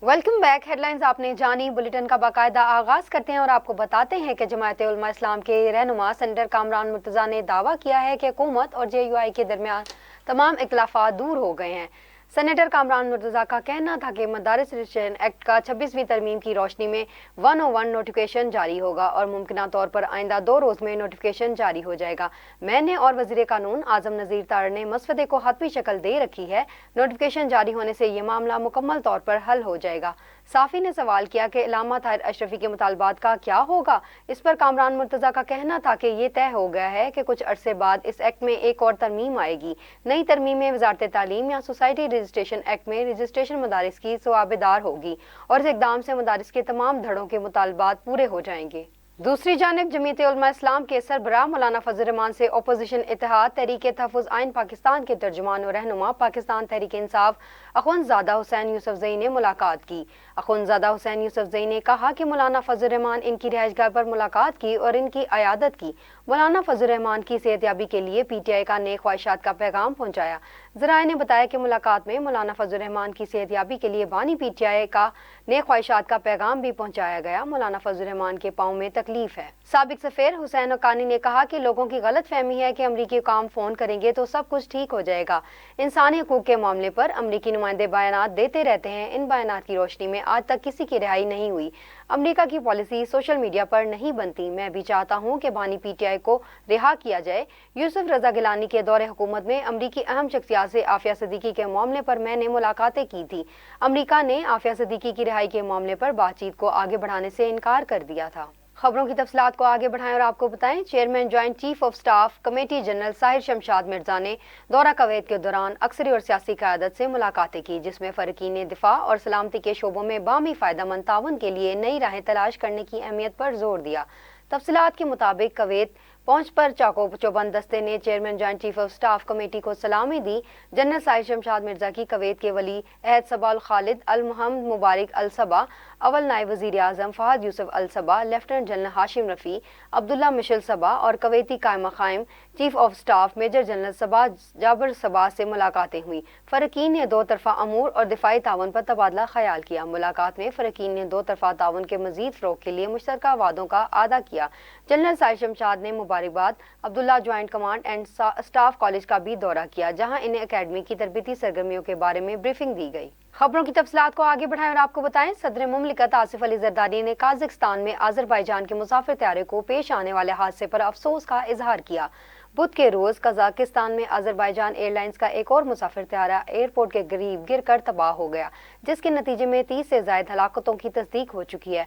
Welcome back. Headlines आपने जानी। Bulletin का बाकायदा आगाज करते हैं और आपको बताते हैं कि जमायत उलमा इस्लाम के रहनुमा सेनेटर कामरान मुर्तजा ने दावा किया है कि हुकूमत और JUI के दरमियान तमाम इख्तिलाफात दूर हो गए हैं। सेनेटर कामरान मुर्तजा का कहना था कि मदारिस रजिस्ट्रेशन एक्ट का 26वीं तरमीम की रोशनी में 101 नोटिफिकेशन जारी होगा और मुमकिन तौर पर आइंदा 2 रोज में नोटिफिकेशन जारी हो जाएगा। मैंने और वजीर कानून आजम नज़ीर तार ने मसवदे को हतमी शक्ल दे रखी है। नोटिफिकेशन जारी होने से ये मामला मुकम्मल तौर पर हल हो जाएगा। साफी ने सवाल किया कि इलामा ताहिर अशरफी के मुतालबात का क्या होगा। इस पर कामरान मुर्तजा का कहना था कि ये तय हो गया है कि कुछ अरसे बाद इस एक्ट में एक और तरमीम आएगी। नई तरमीम में वजारत तालीम या सोसाइटी रजिस्ट्रेशन एक्ट में रजिस्ट्रेशन मदारिस की सवाबेदार होगी और इस इकदाम से मदारिस के तमाम धड़ों के मुतालबात पूरे हो जाएंगे। दूसरी जानिब जमीयत उलमा इस्लाम के सरबराह मौलाना फजल रहमान से अपोजिशन इत्तेहाद तहरीक तहफ़्फ़ुज़ आइन पाकिस्तान के तर्जुमान और रहनुमा पाकिस्तान तहरीक इंसाफ अख़ुंज़ादा हुसैन यूसुफ़ज़ई ने मुलाकात की। अख़ुंज़ादा हुसैन यूसुफ़ज़ई ने कहा कि मौलाना फजल रहमान इनकी रिहाइशगाह पर मुलाकात की और इनकी अयादत की। मौलाना फजल रहमान की सेहतयाबी के लिए PTI का नेक ख्वाहिशात का पैगाम पहुँचाया। ज़राए ने बताया कि मुलाकात में मौलाना फजल रहमान की सेहतयाबी के लिए बानी PTI का नेक ख्वाहिशात का पैगाम भी पहुँचाया गया। मौलाना फजल रहमान के पाँव में तकलीफ है। साबिक सफीर हुसैन हक्कानी ने कहा कि लोगों की गलत फहमी है कि अमरीकी हुकाम फोन करेंगे तो सब कुछ ठीक हो जाएगा। इंसानी हकूक के मामले पर अमरीकी नुमाइंदे बयानात देते रहते हैं। इन बयानात की रोशनी में आज तक किसी की रिहाई नहीं हुई। अमरीका की पॉलिसी सोशल मीडिया पर नहीं बनती। मैं भी चाहता हूँ कि बानी PTI को रिहा किया जाए। यूसुफ रजा गिलानी के दौरे हुकूमत में अमरीकी अहम शख्सियात से आफिया सिद्दीकी के मामले पर मैंने मुलाकातें की थी। अमरीका ने आफिया सिद्दीकी की रिहाई के मामले पर बातचीत को आगे बढ़ाने से इनकार कर दिया था। खबरों की तफसीलात को आगे बढ़ाएं और आपको बताएं। Chairman joint chief of staff committee general Sahir Shamshad Mirza ने दौरा कुवैत के दौरान अक्सरी और सियासी क़यादत से मुलाकातें की, जिसमें फ़रकीन दिफा और सलामती के शोबों में बामी फ़ायदेमंद ताउन के लिए नई राहें तलाश करने की अहमियत पर जोर दिया। तफसीलात के मुताबिक कुवैत पहुंच पर चाको चौबंद दस्ते ने chairman joint chief of staff committee को सलामी दी। जनरल साहिर शमशाद मिर्जा की कुवैत के वली अहद सबा अल खालिद अल मोहम्मद मुबारक अल सबा, अवल नायब वज़ीर आज़म Fahad Yousef al Sabah, lieutenant general Hashim Rafi, Abdullah Mishal Sabah और कुवैती कायमा क़ायम chief of staff major general Sabah Jaber Sabah से मुलाकातें हुई। फ़रकीन ने दो तरफ़ा अमूर और दिफाई ताउन पर तबादला ख्याल किया। मुलाकात में फ़रकीन ने दो तरफ़ा ताउन के मज़ीद फ़रोग़ के लिए मुश्तरका वादों का आदा किया। जनरल साहिर शमशाद ने मुबारकबाद Abdullah joint command and staff college का भी दौरा किया, जहां इन्हें एकेडमी की तरबीती सरगर्मियों के बारे में ब्रीफिंग दी गई। खबरों की तफसीलात को आगे बढ़ाएं और आपको बताएं। सदर मुमलिकत आसिफ अली जरदारी ने काज़ाकिस्तान में आज़रबाईजान के मुसाफिर तैयारे को पेश आने वाले हादसे पर अफसोस का इजहार किया। बुध के रोज कजाकिस्तान में आज़रबाईजान एयरलाइंस का एक और मुसाफिर तैयारा एयरपोर्ट के करीब गिरकर तबाह हो गया, जिसके नतीजे में 30 से ज्यादा हलाकतों की तस्दीक हो चुकी है।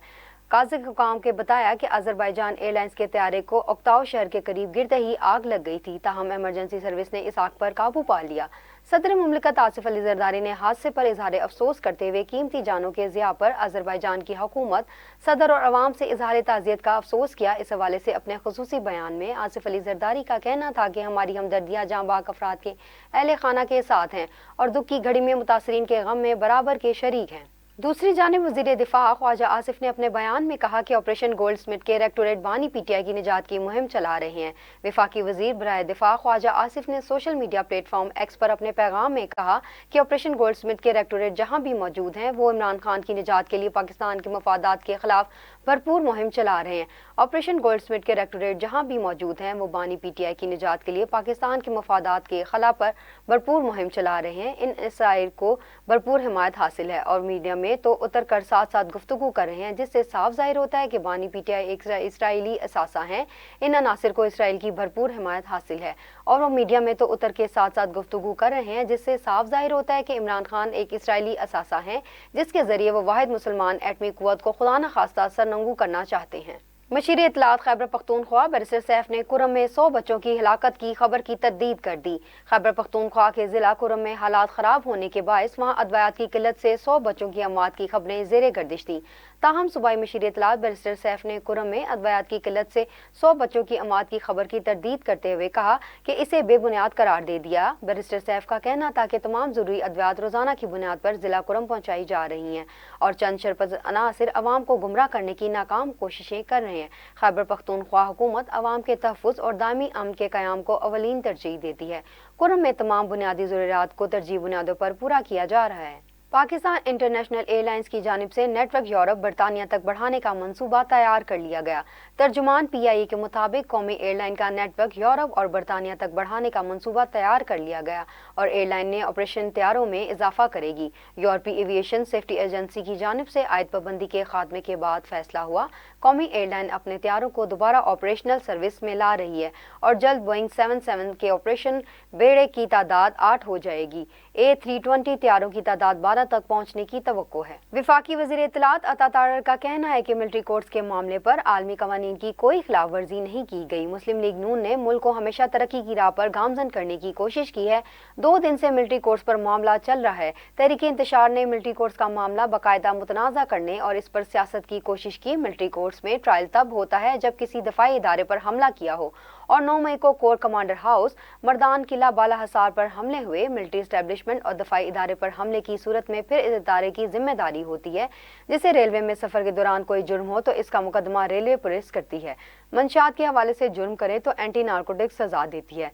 काज़िक हुकाम के बताया कि आज़रबाईजान एयरलाइंस के तैयारे को ओक्ताव शहर के करीब गिरते ही आग लग गई थी, ताहम इमरजेंसी सर्विस ने इस आग पर काबू पा लिया। सदर मुमलिकत आसिफ अली जरदारी ने हादसे पर इजहार अफसोस करते हुए कीमती जानों के ज़िया पर आज़रबाईजान की हुकूमत, सदर और अवाम से इजहार ताज़ियत का अफसोस किया। इस हवाले से अपने खुसूसी बयान में आसिफ अली जरदारी का कहना था कि हमारी हमदर्दियाँ जांबाग अफराद के अहले खाना के साथ हैं और दुख की घड़ी में मुतासरीन के गम में बराबर के शरीक हैं। दूसरी जानिब वज़ीर दिफा ख्वाजा आसिफ ने अपने बयान में कहा कि ऑपरेशन गोल्डस्मिथ के डायरेक्टोरेट बानी PTI की निजात की मुहिम चला रहे हैं। वफाकी वज़ीर बराए दिफा ख्वाजा आसिफ ने सोशल मीडिया प्लेटफॉर्म X पर अपने पैगाम में कहा कि ऑपरेशन गोल्डस्मिथ के डायरेक्टोरेट जहां भी मौजूद हैं, वो इमरान खान की निजात के लिए पाकिस्तान के मफादात के खिलाफ भरपूर मुहिम चला रहे हैं। ऑपरेशन गोल्डस्मिथ के डायरेक्टोरेट जहां भी मौजूद हैं, वो बानी PTI की निजात के लिए पाकिस्तान के मफादात के खिलाफ पर भरपूर मुहिम चला रहे हैं। इन इसराइल को भरपूर हिमायत हासिल है और मीडिया में तो उतर कर साथ साथ गुफ्तगू कर रहे हैं, जिससे साफ जाहिर होता है कि बानी PTI एक इसराइली असासा हैं। इन अनासिर को इसराइल की भरपूर हिमायत हासिल है और वो मीडिया में तो उतर के साथ साथ गुफ्तगू कर रहे हैं, जिससे साफ जाहिर होता है कि इमरान खान एक इसराइली असासा हैं, जिसके जरिए वो वाहिद मुसलमान एटमी कुव्वत को खुदा न खास्ता सरनंगू करना चाहते हैं। मशीर इत्तलात खैबर पख्तूनख्वा बैरिस्टर सैफ ने कुरम में 100 बच्चों की हिलाकत की खबर की तर्दीद कर दी। खैबर पख्तूनख्वा के जिला कुरम में हालात खराब होने के बायस वहाँ अदवायात की किल्लत से 100 बच्चों की अमवात की खबरें ज़ेरे गर्दिश थी। ताहम सूबाई मशीर इत्तलात बैरिस्टर सैफ ने कुरम में अदवायात की किल्लत से 100 बच्चों की अमवात की खबर की तर्दीद करते हुए कहा कि इसे बेबुनियाद करार दे दिया। बैरिस्टर सैफ का कहना था कि तमाम जरूरी अदवायात रोजाना की बुनियाद पर जिला कुरम पहुँचाई जा रही हैं और चंद शरपत अनासिर अवाम को गुमराह करने की नाकाम कोशिशें कर रहे हैं। खैबर पख्तूनख्वा हुकूमत अवाम के तहफ़्फ़ुज़ और दायमी अमन के क़याम को अवलीन तरजीह देती है। कुरम में तमाम बुनियादी ज़रूरियात को तरजीह बुनियादों पर पूरा किया जा रहा है। पाकिस्तान इंटरनेशनल एयरलाइंस की जानिब से नेटवर्क यूरोप बरतानिया तक बढ़ाने का मंसूबा तैयार कर लिया गया। तर्जुमान PIA के मुताबिक कौमी एयरलाइन का नेटवर्क यूरोप और बरतानिया तक बढ़ाने का मंसूबा तैयार कर लिया गया और एयरलाइन ने ऑपरेशन तैयारों में इजाफा करेगी। यूरोपीय एविएशन सेफ्टी एजेंसी की जानिब से आयद पाबंदी के खात्मे के बाद फैसला हुआ। कौमी एयरलाइन अपने तैयारों को दोबारा ऑपरेशनल सर्विस में ला रही है और जल्द बोइंग 77 के ऑपरेशन बेड़े की तादाद 8 हो जाएगी। A320 तैयारों की तादाद 12 तक पहुंचने की तवक्को है। विफाकी वज़ीर इत्तलात अता तारर का कहना है कि मिलिट्री कोर्ट्स के मामले पर आलमी कवानीन की कोई खिलाफ वर्जी नहीं की गई। मुस्लिम लीग नून ने मुल्क को हमेशा तरक्की की राह पर गामजन करने की कोशिश की है। 2 दिन से मिलिट्री कोर्ट्स पर मामला चल रहा है। तहरीक इंतशार ने मिलिट्री कोर्ट्स का मामला बाकायदा मुतनाज़ा करने और इस पर सियासत की कोशिश की। मिलिट्री कोर्ट्स में ट्रायल तब होता है जब किसी दफाई इदारे पर हमला किया हो और 9 मई को कोर कमांडर हाउस, मर्दान किला, बाला हसार पर हमले हुए। मिलिट्री एस्टेब्लिशमेंट और दफाई इदारे पर हमले की सूरत में फिर इस इदारे की जिम्मेदारी होती है। जैसे रेलवे में सफर के दौरान कोई जुर्म हो तो इसका मुकदमा रेलवे पुलिस करती है। मंशियात के हवाले से जुर्म करे तो एंटी नारकोटिक्स सजा देती है।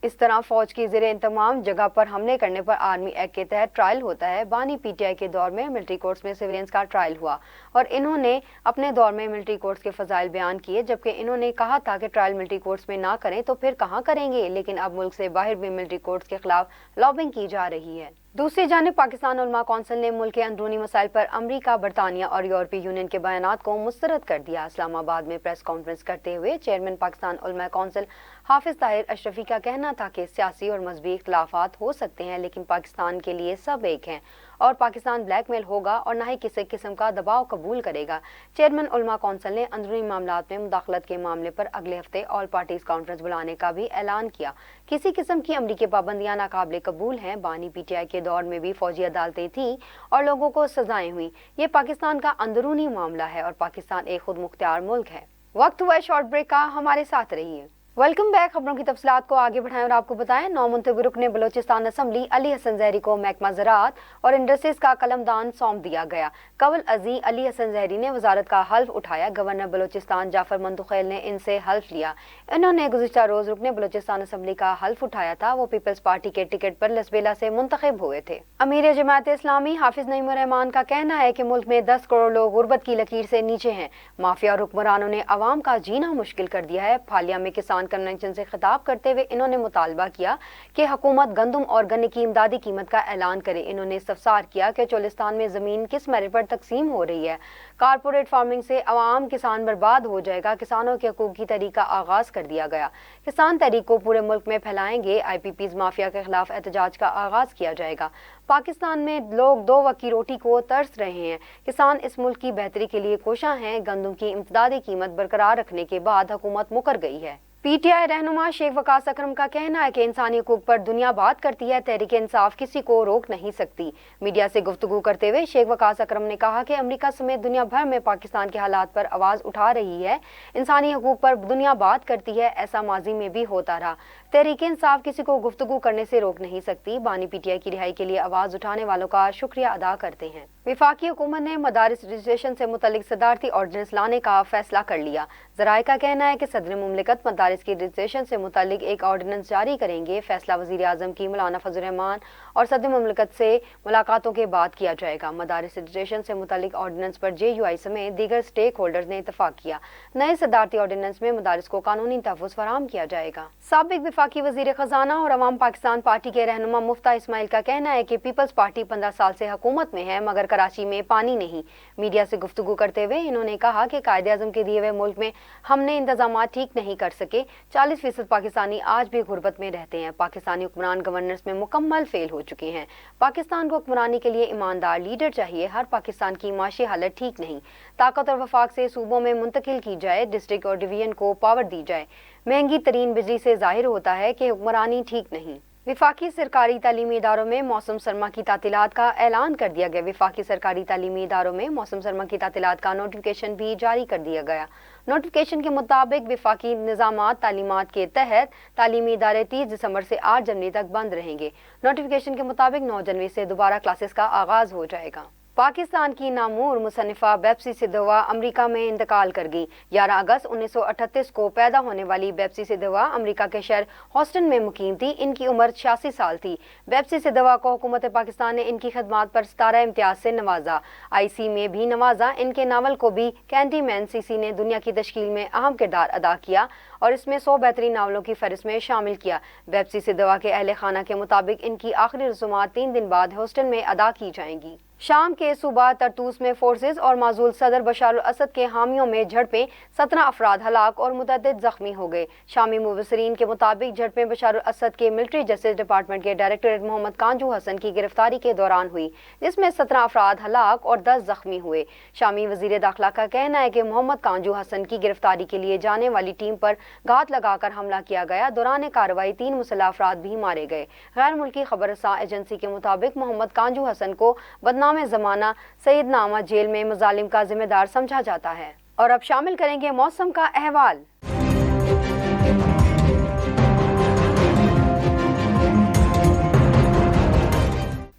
इस तरह फौज की ज़ेरे इंतमाम जगह पर हमले करने पर आर्मी एक्ट के तहत ट्रायल होता है। बानी PTI के दौर में मिलिट्री कोर्ट्स में सिविलियंस का ट्रायल हुआ और इन्होंने अपने दौर में मिलिट्री कोर्ट्स के फजाइल बयान किए, जबकि इन्होंने कहा था कि ट्रायल मिलिट्री कोर्ट्स में ना करें तो फिर कहाँ करेंगे। लेकिन अब मुल्क से बाहर भी मिलिट्री कोर्ट्स के खिलाफ लॉबिंग की जा रही है। दूसरी जानिब पाकिस्तान उलमा कौंसिल ने मुल्क के अंदरूनी मसाइल पर अमरीका, बरतानिया और यूरोपीय यूनियन के बयानात को मुस्तरद कर दिया। इस्लामाबाद में प्रेस कॉन्फ्रेंस करते हुए चेयरमैन पाकिस्तान उलमा कौंसिल हाफिज ताहिर अशरफी का कहना था कि सियासी और मजहबी इख्तलाफात हो सकते हैं, लेकिन पाकिस्तान के लिए सब एक हैं और पाकिस्तान ब्लैकमेल होगा और न ही किसी किस्म का दबाव कबूल करेगा। चेयरमैन उलमा कौंसिल ने अंदरूनी मामलात में मुदाखलत के मामले पर अगले हफ्ते ऑल पार्टीज कॉन्फ्रेंस बुलाने का भी ऐलान किया। किसी किस्म की अमरीकी पाबंदियां नाकाबिले कबूल हैं। बानी PTI के दौर में भी फौजी अदालतें थीं और लोगों को सजाएं हुई। ये पाकिस्तान का अंदरूनी मामला है और पाकिस्तान एक खुद मुख्तियार मुल्क है। वक्त हुआ शॉर्ट ब्रेक का, हमारे साथ रहिए। Welcome back. खबरों की तफसीलात को आगे बढ़ाएं और आपको बताएं, नौमुंतखब रुकने बलोचिस्तान असम्बली अली हसन जहरी को महकमा ज़राअत और इंडस्ट्रीज का कलमदान सौंप दिया गया। कवल अजी अली हसन जहरी ने वजारत का हल्फ उठाया। गवर्नर बलोचिस्तान जाफर मंतुखैल ने इनसे हल्फ लिया। इन्होंने गुज़िश्ता रोज रुकने बलोचिस्तान असम्बली का हल्फ उठाया था। वो पीपल्स पार्टी के टिकट पर लसबेला से मुंतखब हुए थे। अमीर जमात इस्लामी हाफिज नईमुर रहमान का कहना है कि मुल्क में 10 करोड़ लोग गुर्बत की लकीर से नीचे हैं। माफिया और हुक्मरानों ने अवाम का जीना मुश्किल कर दिया है। फालिया में किसान कन्वेंशन से खिताब करते हुए इन्होंने मुतालबा किया कि हुकूमत गंदम और गन्ने की इमदादी कीमत का ऐलान करे। इन्होंने इस्तफसार किया कि चोलिस्तान में जमीन किस मेरिट पर तकसीम हो रही है। कारपोरेट फार्मिंग से अवाम किसान बर्बाद हो जाएगा। किसानों के हकूक की तहरीक का आगाज कर दिया गया। किसान तहरीक को पूरे मुल्क में फैलाएंगे। IPPs माफिया के खिलाफ एहतजाज का आगाज किया जाएगा। पाकिस्तान में लोग 2 वक्त की रोटी को तरस रहे हैं। किसान इस मुल्क की बेहतरी के लिए कोशां हैं। गंदम की इमदादी कीमत बरकरार रखने के बाद हुकूमत मुकर गई है। PTI रहनुमा शेख वकास अकरम का कहना है कि इंसानी हकूक पर दुनिया बात करती है, तहरीक इंसाफ किसी को रोक नहीं सकती। मीडिया से गुफ्तगू करते हुए शेख वकास अकरम ने कहा कि अमेरिका समेत दुनिया भर में पाकिस्तान के हालात पर आवाज उठा रही है। इंसानी हकूक पर दुनिया बात करती है, ऐसा माजी में भी होता रहा। तहरीक इंसाफ किसी को गुफ्तगू करने से रोक नहीं सकती। बानी PTI की रिहाई के लिए आवाज उठाने वालों का शुक्रिया अदा करते हैं। विफाकी हुकूमत ने मदारिस रजिस्ट्रेशन से मुतल्लिक सदारती ऑर्डिनेंस लाने का फैसला कर लिया। ज़राए का कहना है कि सदर मुमलिकत मदारिस की रजिस्ट्रेशन से मुतल्लिक एक ऑर्डिनेंस जारी करेंगे। फैसला वज़ीर आज़म की मौलाना फजल रहमान और सदर मुमलिकत से मुलाकातों के बाद किया जाएगा। मदारिस रजिस्ट्रेशन से मुतल्लिक ऑर्डिनेंस पर JUI समेत दीगर स्टेक होल्डर्स ने इतफाक किया। नए सदारती ऑर्डिनेंस में मदारिस को कानूनी तहफ़्फ़ुज़ फराहम किया जाएगा। साबिक वफाकी वज़ीर ख़जाना और अवाम पाकिस्तान पार्टी के रहनुमा मुफ्ता इस्माइल का कहना है कि पीपल्स पार्टी 15 साल से हुकूमत में है, मगर कराची में पानी नहीं। मीडिया से गुफ्तगू करते हुए इन्होंने कहा कि कायदे आज़म के दिए हुए मुल्क में हमने इंतजाम ठीक नहीं कर सके। 40% पाकिस्तानी आज भी गुर्बत में रहते हैं। पाकिस्तानी हुक्मरान गवर्नेंस में मुकम्मल फेल हो चुके हैं। पाकिस्तान को हुक्मरानी के लिए ईमानदार लीडर चाहिए। हर पाकिस्तान की माशी हालत ठीक नहीं। ताकत और वफाक से सूबों में मुंतकिल की जाए। डिस्ट्रिक्ट और डिवीजन को पावर दी जाए। महंगी तरीन बिजली से जाहिर होता है कि हुक्मरानी ठीक नहीं। विफाकी सरकारी तालीमी इदारों में मौसम सरमा की तातीलात का ऐलान कर दिया गया। विफाकी सरकारी तालीमी इदारों में मौसम सरमा की तातीलात का नोटिफिकेशन भी जारी कर दिया गया। नोटिफिकेशन के मुताबिक विफाकी निज़ामात तालीमात के तहत तालीमी इदारे 30 दिसंबर से 8 जनवरी तक बंद रहेंगे। नोटिफिकेशन के मुताबिक 9 जनवरी से दोबारा क्लासेस का आगाज हो जाएगा। پاکستان کی نامور مصنفہ بیپسی سدھوا امریکہ میں انتقال کر گئی۔ 11 اگست 1938 کو پیدا ہونے والی بیپسی سدھوا امریکہ کے شہر ہاسٹن میں مقیم تھی۔ ان کی عمر 86 سال تھی۔ بیپسی سدھوا کو حکومت پاکستان نے ان کی خدمات پر ستارہ امتیاز سے نوازا، IC میں بھی نوازا۔ ان کے ناول کو بھی کینٹی مین CC نے دنیا کی تشکیل میں اہم کردار ادا کیا اور اس میں 100 بہترین ناولوں کی فہرست میں شامل کیا۔ بیپسی سدھوا کے اہل خانہ کے مطابق ان کی آخری رسومات 3 دن بعد ہاسٹن میں ادا کی جائیں گی۔ شام کے صوبہ طرطوس میں فورسز اور معزول صدر بشار الاسد کے حامیوں میں جھڑپیں، 17 افراد ہلاک اور متعدد زخمی ہو گئے۔ شامی مبصرین کے مطابق جھڑپیں بشار الاسد کے ملٹری جسٹس ڈپارٹمنٹ کے ڈائریکٹر محمد کانجو حسن کی گرفتاری کے دوران ہوئی، جس میں 17 افراد ہلاک اور 10 زخمی ہوئے۔ شامی وزیر داخلہ کا کہنا ہے کہ محمد کانجو حسن کی گرفتاری کے لیے جانے والی ٹیم پر گھات لگا کر حملہ کیا گیا۔ دوران کارروائی 3 مسلح افراد بھی مارے گئے۔ غیر ملکی خبر رساں ایجنسی کے مطابق محمد کانجو حسن کو بدنام زمانہ سید نامہ جیل میں مظالم کا ذمہ دار سمجھا جاتا ہے۔ اور اب شامل کریں گے موسم کا احوال۔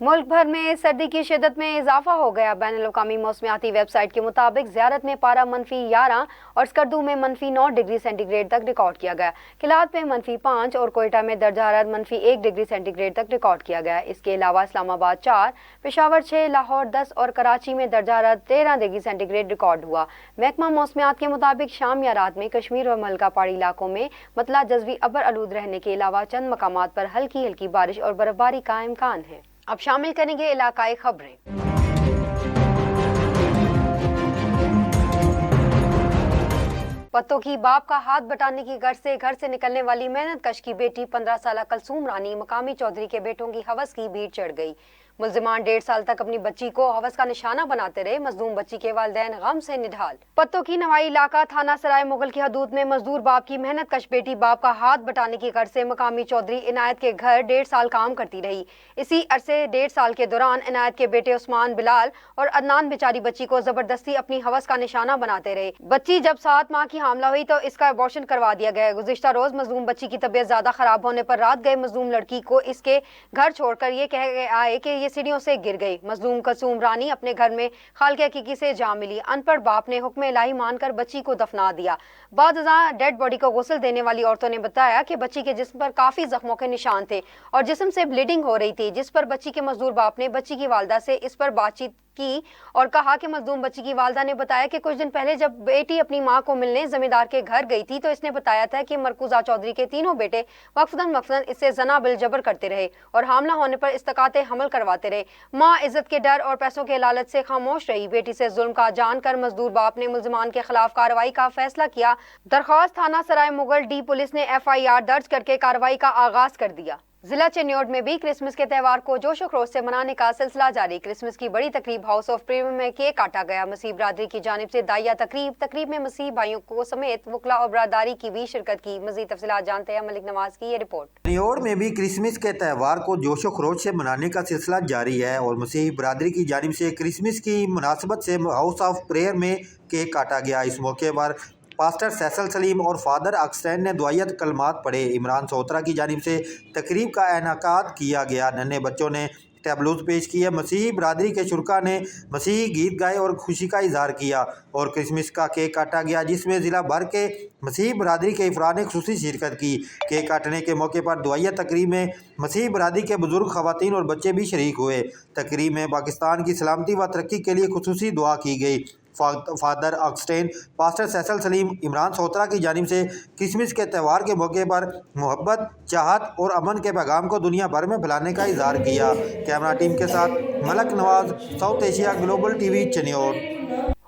ملک بھر میں سردی کی شدت میں اضافہ ہو گیا۔ بین الاقوامی موسمیاتی ویب سائٹ کے مطابق زیارت میں پارہ -11 اور اسکردو میں -9 ڈگری سینٹی گریڈ تک ریکارڈ کیا گیا۔ کلات میں -5 اور کوئٹہ میں درجہ حرارت -1 ڈگری سینٹی گریڈ تک ریکارڈ کیا گیا۔ اس کے علاوہ اسلام آباد 4، پشاور 6، لاہور 10 اور کراچی میں درجہ حرارت 13 ڈگری سینٹی گریڈ ریکارڈ ہوا۔ محکمہ موسمیات کے مطابق شام یا رات میں کشمیر اور ملکہ پہاڑی علاقوں میں مطلع جزوی ابر آلود رہنے کے علاوہ چند مقامات پر ہلکی بارش اور برف باری کا امکان ہے۔ اب شامل کریں گے علاقائی خبریں۔ پتوں کی باپ کا ہاتھ بٹانے کی گھر سے نکلنے والی محنت کش کی بیٹی 15 سالہ کلثوم رانی مقامی چودھری کے بیٹوں کی ہوس کی بھیڑ چڑھ گئی۔ ملزمان 1.5 سال تک اپنی بچی کو ہوس کا نشانہ بناتے رہے۔ مظلوم بچی کے والدین غم سے نڈھال۔ پتوں کی نوائی علاقہ تھانہ سرائے مغل کی حدود میں مزدور باپ کی محنت کش بیٹی باپ کا ہاتھ بٹانے کی غرض سے مقامی چودھری عنایت کے گھر 1.5 سال کام کرتی رہی۔ اسی عرصے 1.5 سال کے دوران عنایت کے بیٹے عثمان، بلال اور عدنان بیچاری بچی کو زبردستی اپنی ہوس کا نشانہ بناتے رہے۔ بچی جب 7 ماہ کی حاملہ ہوئی تو اس کا ابارشن کروا دیا گیا۔ گزشتہ روز مظلوم بچی کی طبیعت زیادہ خراب ہونے پر رات گئے مظلوم لڑکی کو اس کے گھر چھوڑ کر یہ کہہ آئے کہ یہ سیڑھیوں سے گر گئی۔ مظلوم کلثوم رانی اپنے گھر میں خالق حقیقی سے جا ملی۔ ان پڑھ باپ نے حکم الہی مان کر بچی کو دفنا دیا۔ بعد ازاں ڈیڈ باڈی کو غسل دینے والی عورتوں نے بتایا کہ بچی کے جسم پر کافی زخموں کے نشان تھے اور جسم سے بلیڈنگ ہو رہی تھی، جس پر بچی کے مزدور باپ نے بچی کی والدہ سے اس پر بات چیت کی اور کہا کہ مظلوم بچی کی والدہ نے بتایا کہ کچھ دن پہلے جب بیٹی اپنی ماں کو ملنے زمیندار کے گھر گئی تھی تو اس نے بتایا تھا کہ مرکوزہ چودھری کے تینوں بیٹے وقفاً اس سے زنا بالجبر کرتے رہے اور حاملہ ہونے پر استقاط حمل کرواتے رہے۔ ماں عزت کے ڈر اور پیسوں کے لالچ سے خاموش رہی۔ بیٹی سے ظلم کا جان کر مزدور باپ نے ملزمان کے خلاف کارروائی کا فیصلہ کیا۔ درخواست تھانہ سرائے مغل ڈی پولیس نے FIR درج کر کے کارروائی کا آغاز کر دیا۔ ضلع چنیوٹ میں بھی کرسمس کے تہوار کو جوش و خروش سے منانے کا سلسلہ جاری۔ کرسمس کی بڑی تقریب ہاؤس آف پریئر میں کیک کاٹا گیا۔ مسیحی برادری کی جانب سے دعائیہ تقریب میں مسیحی بھائیوں کو سمیت وکلاء اور برادری کی بھی شرکت کی۔ مزید تفصیلات جانتے ہیں ملک نواز کی یہ رپورٹ۔ چنیوٹ میں بھی کرسمس کے تہوار کو جوش و خروش سے منانے کا سلسلہ جاری ہے اور مسیحی برادری کی جانب سے کرسمس کی مناسبت سے ہاؤس آف پریئر میں کیک کاٹا گیا۔ اس موقع پر پاسٹر سیسل سلیم اور فادر اگسٹین نے دعائیہ کلمات پڑھے۔ عمران سوترا کی جانب سے تقریب کا انعقاد کیا گیا۔ ننھے بچوں نے ٹیبلوز پیش کیے۔ مسیحی برادری کے شرکاء نے مسیحی گیت گائے اور خوشی کا اظہار کیا اور کرسمس کا کیک کاٹا گیا، جس میں ضلع بھر کے مسیحی برادری کے افراد نے خصوصی شرکت کی۔ کیک کاٹنے کے موقع پر دعائیہ تقریب میں مسیحی برادری کے بزرگ، خواتین اور بچے بھی شریک ہوئے۔ تقریب میں پاکستان کی سلامتی و ترقی کے لیے خصوصی دعا کی گئی۔ فادر اگسٹین، پاسٹر سیسل سلیم، عمران سوترا کی جانب سے کرسمس کے تہوار کے موقع پر محبت، چاہت اور امن کے پیغام کو دنیا بھر میں پھیلانے کا اظہار کیا۔ کیمرہ ٹیم کے ساتھ Malik Nawaz, South Asia Global TV, Chiniot.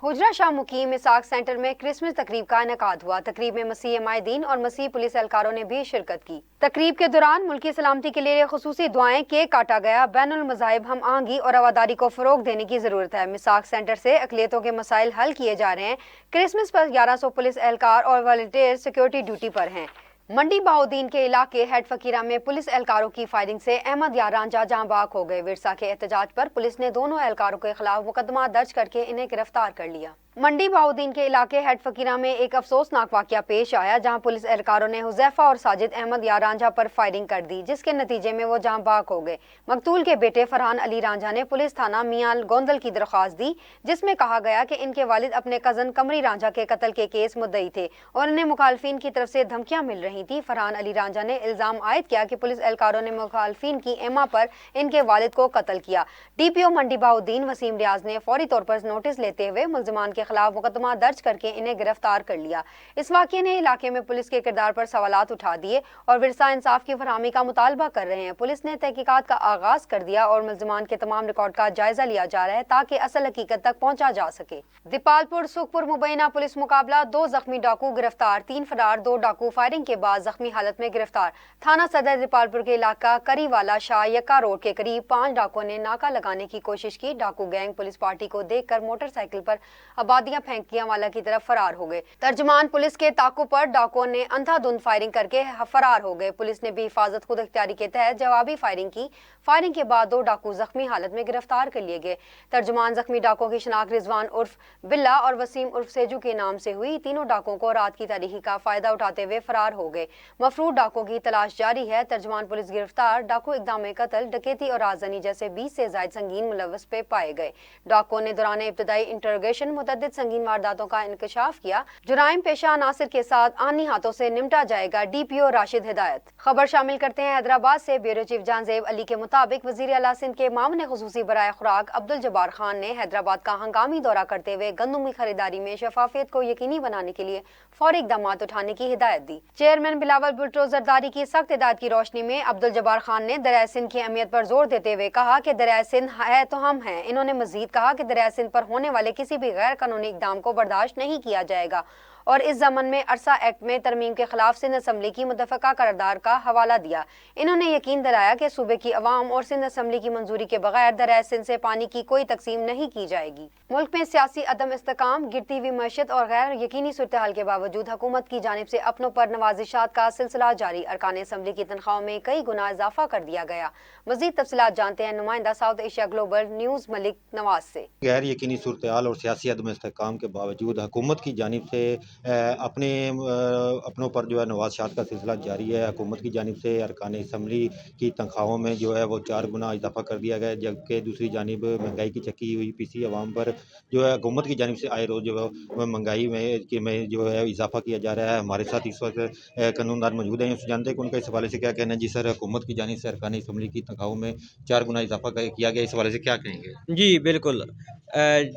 Hujra Shah Muqeem Ishaq centre میں کرسمس تقریب کا انعقاد ہوا۔ تقریب میں مسیحی عمائدین اور مسیحی پولیس اہلکاروں نے بھی شرکت کی۔ تقریب کے دوران ملکی سلامتی کے لیے خصوصی دعائیں، کیک کاٹا گیا۔ بین المذاہب ہم آہنگی اور رواداری کو فروغ دینے کی ضرورت ہے۔ اسحاق سینٹر سے اقلیتوں کے مسائل حل کیے جا رہے ہیں۔ کرسمس پر 1100 پولیس اہلکار اور والنٹیئر سیکورٹی ڈیوٹی پر ہیں۔ منڈی بہاؤدین کے علاقے ہیڈ فقیرہ میں پولیس اہلکاروں کی فائرنگ سے احمد یار رانجھا جاں بحق ہو گئے۔ ورثہ کے احتجاج پر پولیس نے دونوں اہلکاروں کے خلاف مقدمہ درج کر کے انہیں گرفتار کر لیا۔ मंडी बाउद्दीन के इलाके हेड फकीरा में एक अफसोसनाक वाकया पेश आया, जहां पुलिस एहलकारों ने हुजैफा और साजिद अहमद या रांझा पर फायरिंग कर दी, जिसके नतीजे में वो जहां बाग हो गए। मकतूल के बेटे फरहान अली रांझा ने पुलिस थाना मियां गोंदल की दरख्वास्त दी, जिसमें कहा गया कि इनके वालिद अपने कजन कमरी रांझा के कत्ल के केस मुद्दई थे और इन्हें मुखालफिन की तरफ से धमकियां मिल रही थी। फरहान अली रांझा ने इल्जाम आयद किया कि पुलिस एहलकारों ने मुखालफिन की एमा पर इनके वालिद को कत्ल किया। DPO मंडी बाउद्दीन वसीम रियाज ने फौरी तौर पर नोटिस लेते हुए मुल्जिमान के खिलाफ मुकदमा दर्ज करके इन्हें गिरफ्तार कर लिया। इस वाक़ये ने इलाके में पुलिस के किरदार पर सवालात उठा दिए और विरसा इंसाफ की फरहमी का मुतालबा कर रहे हैं। पुलिस ने तहकीकात का आगाज कर दिया और मुल्जिमान के तमाम रिकॉर्ड का जायजा लिया जा रहा है ताकि असल हकीकत तक पहुंचा जा सके। दीपालपुर सुखपुर मुबैना पुलिस मुकाबला, 2 जख्मी डाकू गिरफ्तार, 3 फरार, 2 डाकू फायरिंग के बाद जख्मी हालत में गिरफ्तार। थाना सदर दीपालपुर के इलाका करीवाला शाह यक्का रोड के करीब 5 डाकुओं ने नाका लगाने की कोशिश की। डाकू गैंग पुलिस पार्टी को देखकर मोटरसाइकिल पर आबादियां फेंकियांवाला की तरफ फरार हो गए। तर्जुमान पुलिस के ताकू पर डाकुओं ने अंधाधुंध फायरिंग करके फरार हो गए। पुलिस ने भी हिफाजत खुद इख्तियारी के तहत जवाबी फायरिंग की। फायरिंग के बाद 2 डाकू जख्मी हालत में गिरफ्तार कर लिए गए। तर्जुमान जख्मी डाकुओं की शनाख्त रिजवान उर्फ बिल्ला और वसीम उर्फ सेजू के नाम से हुई। तीनों डाकुओं को रात की तारीखी का फायदा उठाते हुए फरार हो गए। मफरूद डाकुओं की तलाश जारी है। तर्जुमान पुलिस गिरफ्तार डाकू इक़दाम कत्ल, डकैती और राजधानी जैसे 20 से ज्यादा संगीन मुलव्वस पे पाए गए। डाकुओं ने दौरान इब्तदाई इंटरोगेशन मुतअद्दिद संगीन वारदातों का इंकशाफ किया। जुराइम पेशा अनासिर के साथ आनी हाथों से निपटा जाएगा, DPO राशिद हिदायत। खबर शामिल करते हैं हैदराबाद से। ब्यूरो चीफ जानजेब अली के मुताबिक वजीर आला सिंध के मामले खुसूसी बराए खुराक अब्दुल जब्बार खान ने हैदराबाद का हंगामी दौरा करते हुए गंदम की खरीदारी में शफाफियत को यकीनी बनाने के लिए फौरी इकदाम उठाने की हिदायत दी। चेयरमैन बिलावल भुट्टो जरदारी की सख्त हिदायत की रोशनी में अब्दुल जब्बार खान ने दरियाए सिंध की अहमियत पर जोर देते हुए कहा कि दरियाए सिंध है तो हम हैं। इन्होंने मजीद कहा कि दरियाए सिंध पर होने वाले किसी भी गैर कानूनी इकदाम को बर्दाश्त नहीं किया जाएगा और इस ज़मन में अरसा एक्ट में तरमीम के खिलाफ सिंध असम्बली की मुतफ़क़ा करारदाद का हवाला दिया। इन्होंने यकीन दिलाया कि सूबे की अवाम और सिंध असम्बली की मंजूरी के बगैर दरियाए सिंध से पानी की कोई तकसीम नहीं की जाएगी। मुल्क में सियासी अदम इस्तेकाम, गिरती हुई मईशत और गैर यकीनी सूरत हाल के बावजूद हुकूमत की जानिब से अपनों पर नवाजिशात का सिलसिला जारी। अरकान असम्बली की तनख्वाहों में कई गुना इजाफा कर दिया गया। मज़ीद तफसीलात जानते हैं नुमाइंदा south Asia global news Malik Nawaz से। गैर यकीनी सूरत हाल और सियासी अदम इस्तेकाम के बावजूद हुकूमत की जानिब से अपनों पर जो है नवाज़शात का सिलसिला जारी है। हुकूमत की जानिब से अरकान असम्बली की तनख्वाहों में जो है वो 4 गुना इजाफा कर दिया गया, जबकि दूसरी जानिब महंगाई की चक्की हुई पीसी अवाम पर जो है हुकूमत की जानिब से आए रोज़ जो है महंगाई में जो है इजाफा किया जा रहा है। हमारे साथ इस वक्त कानूनदान मौजूद हैं, जानते हैं कि उनका इस हवाले से क्या कहना है। जी सर, हुकूमत की जानिब से अरकान असम्बली की तनख्वाहों में 4 गुना इजाफा किया गया, इस हवाले से क्या कहेंगे? जी बिल्कुल,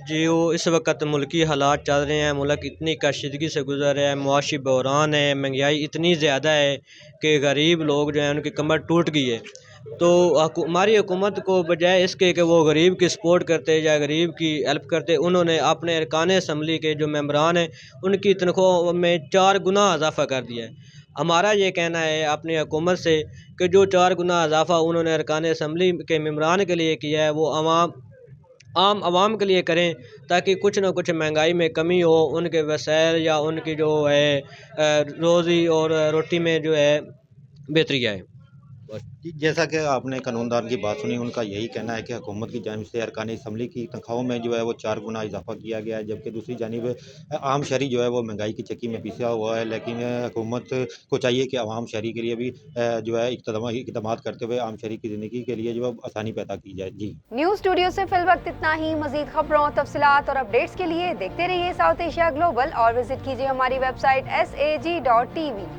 जो इस वक्त मुल्की हालात चल रहे हैं, मुल्क इतनी कशीदगी से गुजर रहा है, मुआशी बहरान है, महंगाई इतनी ज़्यादा है कि गरीब लोग जो हैं उनकी कमर टूट गई है। तो हमारी हुकूमत को बजाय इसके कि वो गरीब की सपोर्ट करते या गरीब की हेल्प करते, उन्होंने अपने अरकान असम्बली के जो मेंबरान हैं उनकी तनख्वाह में 4 गुना इजाफा कर दिया है। हमारा ये कहना है अपनी हुकूमत से कि जो 4 गुना इजाफा उन्होंने अरकान असम्बली के मेंबरान के लिए किया है वो आम आवाम के लिए करें, ताकि कुछ ना कुछ महंगाई में कमी हो, उनके वसाइल या उनकी जो है रोज़ी और रोटी में जो है बेहतरी आए। जैसा कि आपने कानूनदान की बात सुनी, उनका यही कहना है कि हुकूमत की जानिब से अरकान असम्बली की तनख्वाहों में जो है वो 4 गुना इजाफा किया गया है, जबकि दूसरी जानिब आम शहरी जो है वो महंगाई की चक्की में पिसा हुआ है। लेकिन हुकूमत को चाहिए कि आवाम शहरी के लिए भी जो है इक़दाम करते हुए आम शहरी की ज़िंदगी के लिए जो है आसानी पैदा की जाए। जी, न्यूज़ स्टूडियो से फिल वक्त इतना ही। मजीद खबरों, तफसीलात और अपडेट्स के लिए देखते रहिए साउथ एशिया ग्लोबल और विजिट कीजिए हमारी वेबसाइट sag.tv।